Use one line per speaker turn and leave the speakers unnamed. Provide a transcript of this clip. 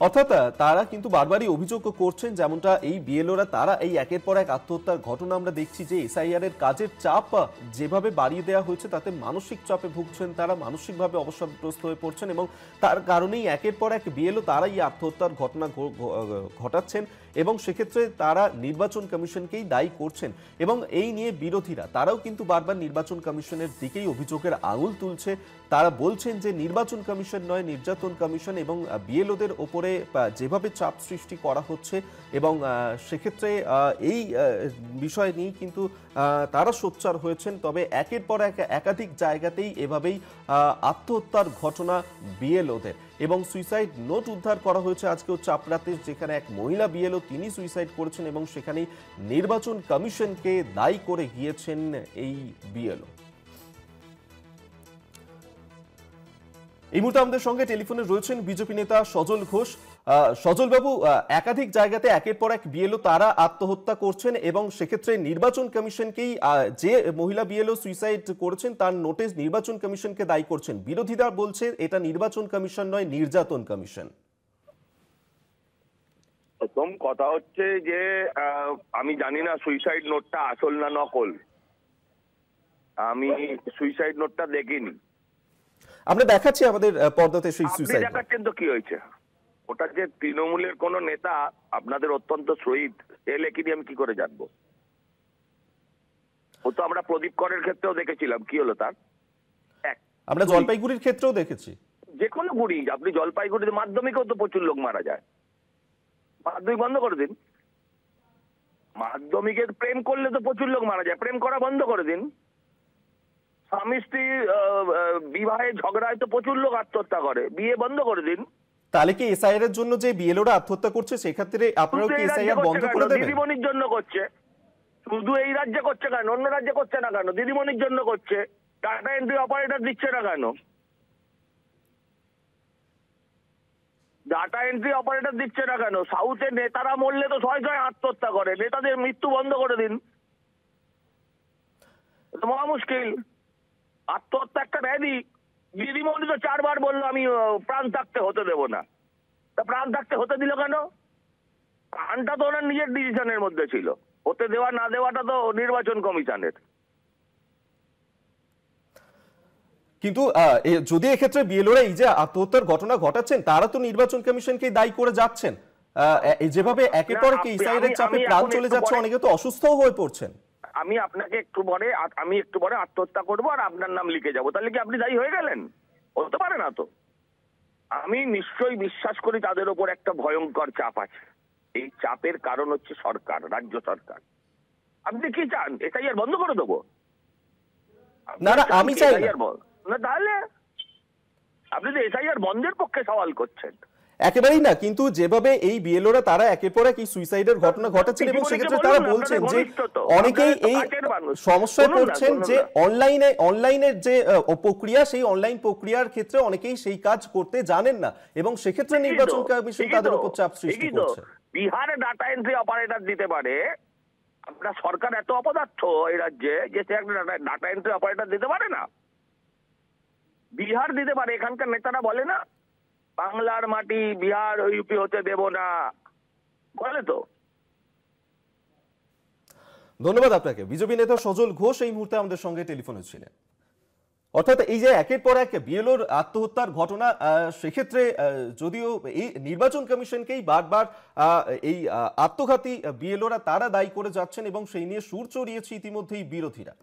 অর্থাৎ তারা কিন্তু বারবারই অভিযোগ করছেন, যেমনটা এই বিএলওরা তারা এই একের পর এক আত্মহত্যার ঘটনা আমরা দেখছি যে এসআইআর এর কাজের চাপ যেভাবে বাড়িয়ে দেওয়া হয়েছে তাতে মানসিক চাপে ভুগছেন, তারা মানসিকভাবে অবসাদগ্রস্ত হয়ে পড়ছেন এবং তার কারণেই একের পর এক বিএলও তারাই আত্মহত্যার ঘটনা ঘটাচ্ছেন এবং সেক্ষেত্রে তারা নির্বাচন কমিশনকেই দায়ী করছেন। এবং এই নিয়ে বিরোধীরা তারাও কিন্তু বারবার নির্বাচন কমিশনের দিকেই অভিযোগের আঙুল তুলছে। তারা বলছেন যে নির্বাচন কমিশন নয়, নির্যাতন কমিশন, এবং বিএলওদের ওপরে যেভাবে চাপ সৃষ্টি করা হচ্ছে এবং সেক্ষেত্রে এই বিষয় নিয়ে কিন্তু তারা সোচ্চার হয়েছেন। তবে একের পর একাধিক জায়গাতেই এভাবেই আত্মহত্যার ঘটনা বিএলওদের, এবং সুইসাইড নোট উদ্ধার করা হয়েছে আজকেও চাপরাতে, যেখানে এক মহিলা বিএলও তিনি সুইসাইড করেছেন এবং সেখানেই নির্বাচন কমিশনকে দায়ী করে গিয়েছেন এই বিএলও। এই মুহূর্তে আমাদের সঙ্গে টেলিফোনে রয়েছেন বিজেপি নেতা সজল ঘোষ। সজল বাবু, একাধিক জায়গাতে একের পর এক বিএলও তারা আত্মহত্যা করছেন এবং সেক্ষেত্রে নির্বাচন কমিশনকেই, যে মহিলা বিএলও সুইসাইড করেছেন তার নোটিশ নির্বাচন কমিশনকে দায়ী করছেন। বিরোধীরা বলছে এটা নির্বাচন কমিশন নয়, নির্যাতন কমিশন।
প্রথম কথা হচ্ছে যে আমি জানি না সুইসাইড নোটটা আসল না নকল, আমি সুইসাইড নোটটা দেখিনি।
আমরা দেখাচ্ছি আমাদের পর্দাতে সেই সুইসাইড।
দেখাচ্ছেন তো কি হয়েছে? ওটা যে তৃণমূলের কোন নেতা আপনাদের অত্যন্ত শহীদ সে লেখিনি আমি কি করে জানবো? ও তো আমরা প্রদীপ করের ক্ষেত্রেও দেখেছিলাম, কি হলো তার?
আমরা জলপাইগুড়ির ক্ষেত্রেও দেখেছি।
যে কোনো গুড়ি, আপনি জলপাইগুড়ির মাধ্যমিকেও তো প্রচুর লোক মারা যায়। মাধ্যমিক বন্ধ করে দিন। মাধ্যমিকের প্রেম করলে তো প্রচুর লোক মারা যায়, প্রেম করা বন্ধ করে দিন। স্বামী স্ত্রী বিবাহে ঝগড়ায় তো প্রচুর লোক আত্মহত্যা করে, বিয়ে বন্ধ করে দিন।
তাহলে কি এসআইআর এর জন্য যে বিএলওরা আত্মহত্যা করছে সেক্ষেত্রে আপনারাও কি এসআইআর বন্ধ করে দেবেন?
দিদিমণির জন্য করছে, শুধু এই রাজ্যে করছে কেন? অন্য রাজ্যে করছে না কেন? দিদিমণির জন্য করছে। টাটা এন্ট্রি অপারেটর দিচ্ছে না কেন? ডাটা এন্ট্রি অপারেটর দিচ্ছে না কেন? সাউথে নেতারা মরলে তো শয়ে শয়ে আত্মহত্যা করে, নেতাদের মৃত্যু বন্ধ করে দিন। মহা মুশকিল। আত্মহত্যা একটা ব্যাধি। দিদিমণি তো 4 বার বললো আমি প্রাণ থাকতে হতে দেব না, তা প্রাণ থাকতে হতে দিল কেন? প্রাণটা তো ওনার নিজের ডিসিশনের মধ্যে ছিল, হতে দেওয়া না দেওয়াটা তো নির্বাচন কমিশনের।
কিন্তু যদি এক্ষেত্রে বিএলওরা এই যে আত্মহত্যার ঘটনা ঘটাচ্ছেন তারা তো নির্বাচন কমিশনকে দায়ী করে যাচ্ছেন, যেভাবে একের পর এক এসআইআর এর চাপে প্রাণ চলে যাচ্ছে, অনেকে তো অসুস্থও হয়ে পড়ছেন।
আমি আপনাকে একটু পরে আত্মহত্যা করবো আর আপনার নাম লিখে যাবো, তাহলে কি আপনি দায়ী হয়ে গেলেন? হতে পারে না তো। আমি নিশ্চয়ই বিশ্বাস করি তাদের উপর একটা ভয়ঙ্কর চাপ আছে। এই চাপের কারণ হচ্ছে সরকার, রাজ্য সরকার। আপনি কি চান এসআইআর বন্ধ করে দেবো?
না না, আমি চাই
না। তাহলে আপনি তো এসআইআর বন্ধের পক্ষে সওয়াল করছেন।
একেবারেই না, কিন্তু যেভাবে এই বিএলওরা তারা একের পর এক এই সুইসাইডের ঘটনা ঘটাচ্ছেন এবং সেক্ষেত্রে তারা বলছেন যে অনেকেই এই সমস্যায় পড়ছেন যে অনলাইনের যে প্রক্রিয়া, সেই অনলাইন প্রক্রিয়ার ক্ষেত্রে অনেকেই সেই কাজ করতে জানেন না এবং সেক্ষেত্রে নির্বাচন কমিশন তাদের উপর চাপ সৃষ্টি করছে।
বিহারে ডাটা এন্ট্রি অপারেটর দিতে পারে, আপনার সরকার এত অপদার্থ এই রাজ্যে যে সে একটা ডাটা এন্ট্রি অপারেটর দিতে পারে না? বিহার দিতে পারে। এখানকার নেতারা বলে না বাংলার মাটি বিহার ইউপি হতে দেব না, বলে তো।
ধন্যবাদ আপনাকে। বিজেপি নেতা সজল ঘোষ এই মুহূর্তে আমাদের সঙ্গে টেলিফোনে ছিলেন। অর্থাৎ এই যে একের পর এক বিএলওর আত্মহত্যার ঘটনা, সেক্ষেত্রে যদিও এই নির্বাচন কমিশনকেই বারবার এই আত্মঘাতী বিএলওরা তারা দায়ী করে যাচ্ছেন এবং সেই নিয়ে সুর চড়িয়েছে ইতিমধ্যেই বিরোধীরা।